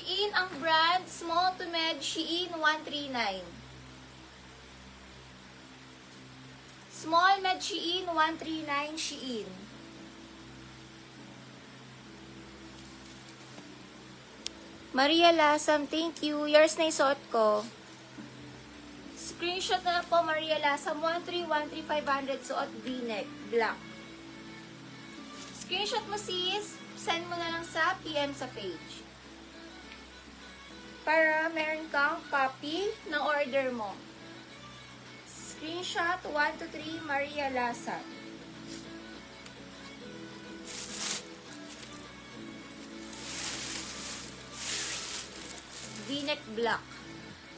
Shein ang brand, small to med, Shein 139. Small med Shein 139, Shein. Maria Lasam, thank you. Yours na isuot ko. Screenshot na lang po, Maria Lasam. 1313500 suot V-neck, black. Screenshot mo sis, send mo na lang sa PM sa page. Para meron kang copy ng order mo. Screenshot 123 Maria Lasam. V-neck black.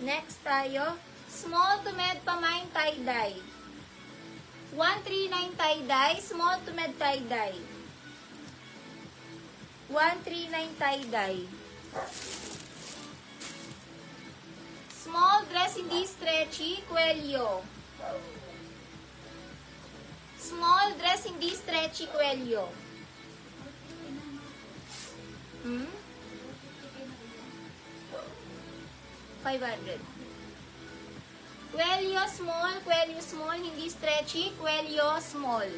Next tayo, small to med pamain tie-dye. 139 tie-dye, small to med tie-dye. 139 tie-dye. Small dress hindi stretchy, Cuello. Small dress hindi stretchy, Cuello. 500. Cuello small, hindi stretchy, Cuello small.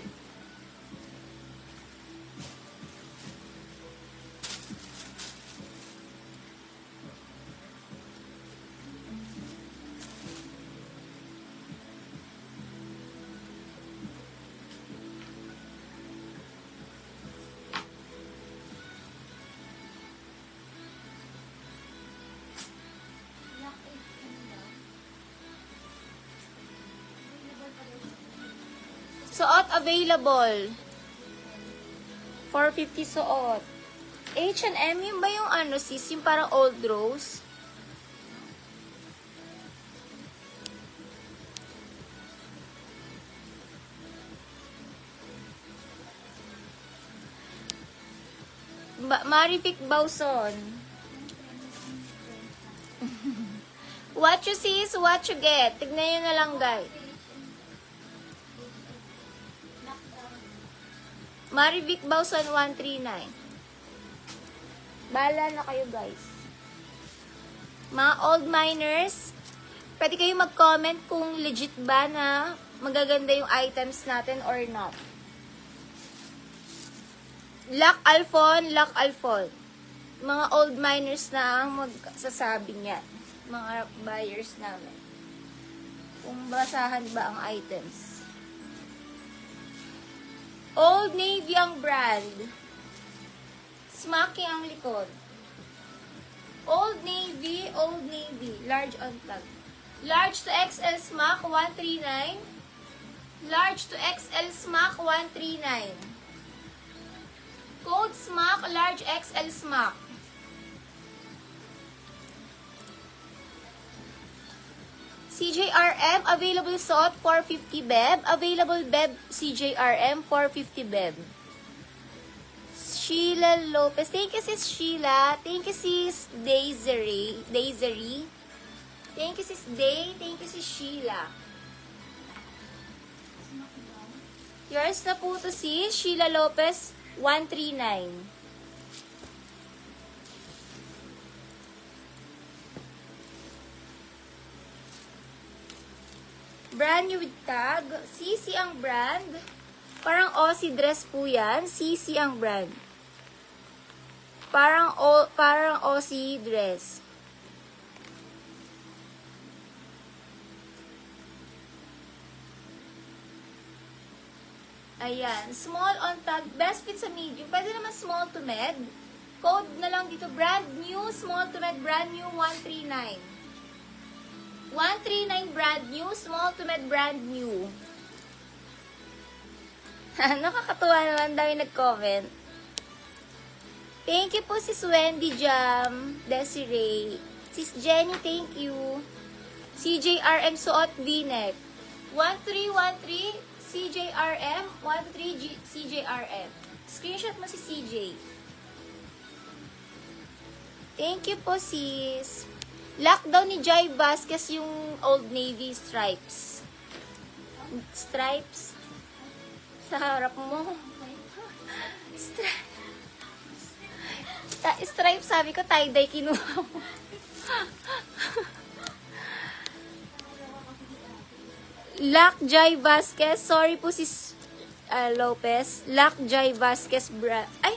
Suot available. 450 suot. H&M, yun ba yung ano sis? Yung parang old rose? Marific Bauson. What you see is what you get. Tignan nyo na lang guys. Marivic Bauson 139. Bahala na kayo guys. Mga old miners, pwede kayo mag-comment kung legit ba na magaganda yung items natin or not. Luck Alfon. Mga old miners na ang magsasabi niyan. Mga buyers namin. Kung basahan ba ang items. Old Navy ang brand. Smacky ang likod. Old Navy. Large on tag. Large to XL smack 139. Large to XL smack 139. Code smack, large XL smack. CJRM, available suot 450 beb. Available beb CJRM 450 beb. Sheila Lopez. Thank you sis Sheila. Thank you sis Daisy. Thank you sis Day. Thank you sis Sheila. Yours na po to sis Sheila Lopez 139. Brand new with tag. CC ang brand. Parang Aussie dress po yan. CC ang brand. Parang Aussie dress. Ayan. Small on tag. Best fit sa medium. Pwede naman small to med. Code na lang dito. Brand new. Small to med. Brand new 139. 139 brand new, small to med brand new. Nakakatuwa naman, dami nag-comment. Thank you po sis Wendy Jam, Desiree. Sis Jenny, thank you. CJRM suot V-neck. 1313 CJRM, 123 CJRM. Screenshot mo si CJ. Thank you po sis. Lockdown ni Jai Vasquez yung Old Navy stripes. Stripes. Sa harap mo. Stripes. Stripe, sabi ko, tie-dye kinuha mo. Lakjay Vasquez. Sorry po si Lopez. Lakjay Vasquez Ay!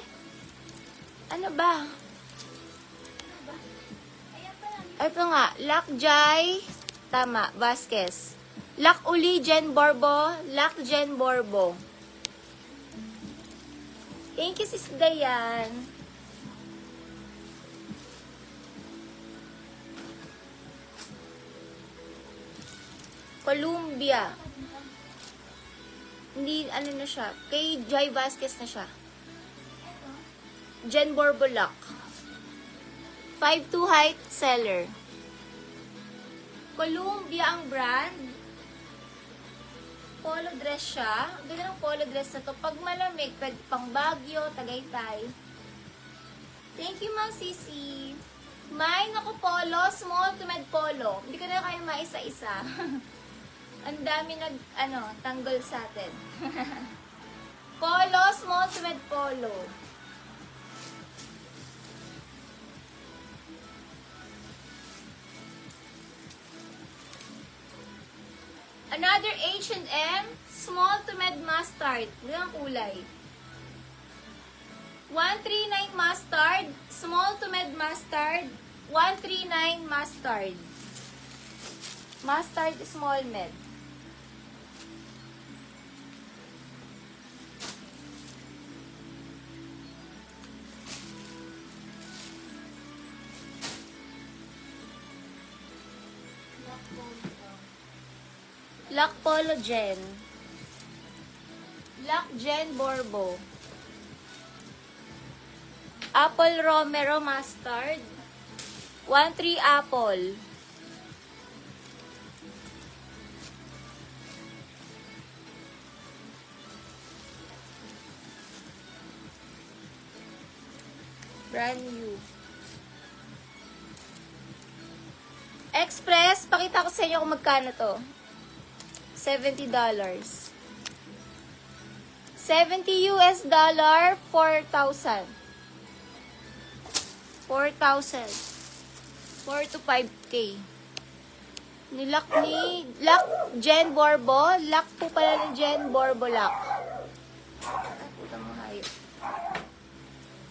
Ano ba? Ito nga. Lakjay. Tama. Vasquez. Lak uli Jen Borbo. Lak Jen Borbo. Thank you, sis Dayan. Columbia. Hindi, ano na siya. Kay Jai Vasquez na siya. Jen Borbolak. 5'2" height seller. Columbia ang brand. Polo dress siya. Ang ganda ng polo dress na to. Pag malamig, pwede pang Baguio, Tagaytay. Thank you, Ma'am Sisi. May naku polo, small to med polo. Hindi ko na kayo maisa-isa. Ang dami tanggol sa atin. Polo, small to med polo. Another H&M, small to med mustard. Ganang kulay. 139 mustard, small to med mustard. 139 mustard. Mustard, small med. Lak Polo Jen. Lak Jen Borbo. Apple Romero Mustard. 1-3 apple. Brand new. Express, pakita ko sa inyo kung magkano to. $70. $70 US, 4,000. 4,000. 4 to 5K. Nilak ni Lak Jen Borbo. Lak po pala ni Jen Borbo Lak. Puta mo hayop.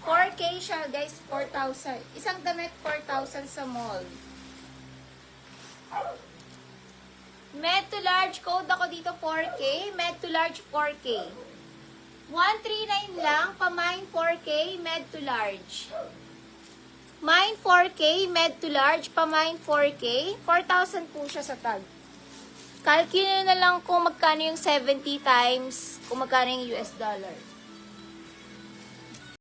4K siya, guys. 4,000. Isang damit, 4,000 sa mall. Med to large, code ako dito 4K. Med to large, 4K. 139 lang, pa-mine 4K, med to large. Mine 4K, med to large, pa-mine 4K. 4,000 po siya sa tag. Calculate na lang kung magkano yung 70 times, kung magkano yung US dollar.